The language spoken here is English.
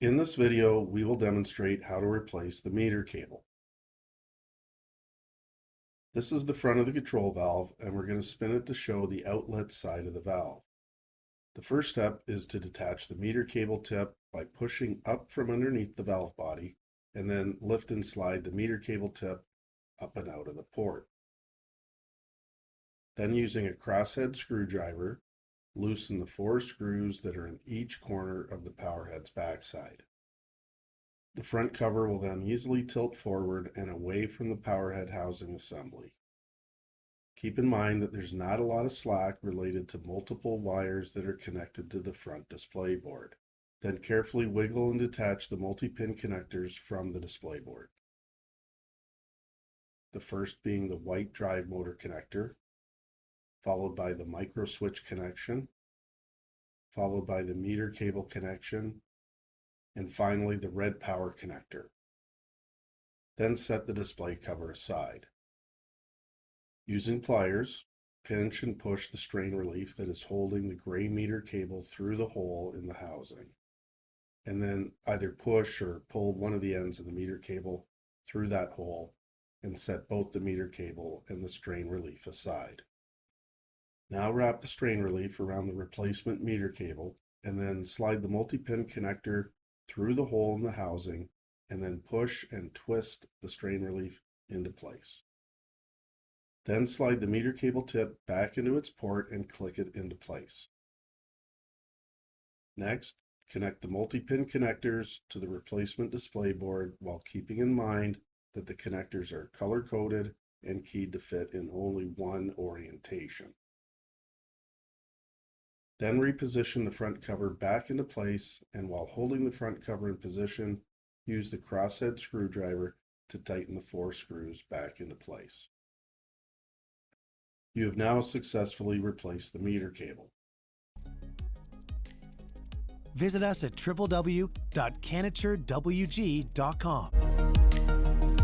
In this video, we will demonstrate how to replace the meter cable. This is the front of the control valve, and we're going to spin it to show the outlet side of the valve. The first step is to detach the meter cable tip by pushing up from underneath the valve body, and then lift and slide the meter cable tip up and out of the port. Then, using a crosshead screwdriver, loosen the 4 screws that are in each corner of the power head's backside. The front cover will then easily tilt forward and away from the power head housing assembly. Keep in mind that there's not a lot of slack related to multiple wires that are connected to the front display board. Then carefully wiggle and detach the multi-pin connectors from the display board. The first being the white drive motor connector, followed by the micro switch connection, followed by the meter cable connection, and finally the red power connector. Then set the display cover aside. Using pliers, pinch and push the strain relief that is holding the gray meter cable through the hole in the housing, and then either push or pull one of the ends of the meter cable through that hole and set both the meter cable and the strain relief aside. Now wrap the strain relief around the replacement meter cable and then slide the multi-pin connector through the hole in the housing and then push and twist the strain relief into place. Then slide the meter cable tip back into its port and click it into place. Next, connect the multi-pin connectors to the replacement display board while keeping in mind that the connectors are color-coded and keyed to fit in only one orientation. Then reposition the front cover back into place, and while holding the front cover in position, use the crosshead screwdriver to tighten the 4 screws back into place. You have now successfully replaced the meter cable. Visit us at www.canaturewg.com.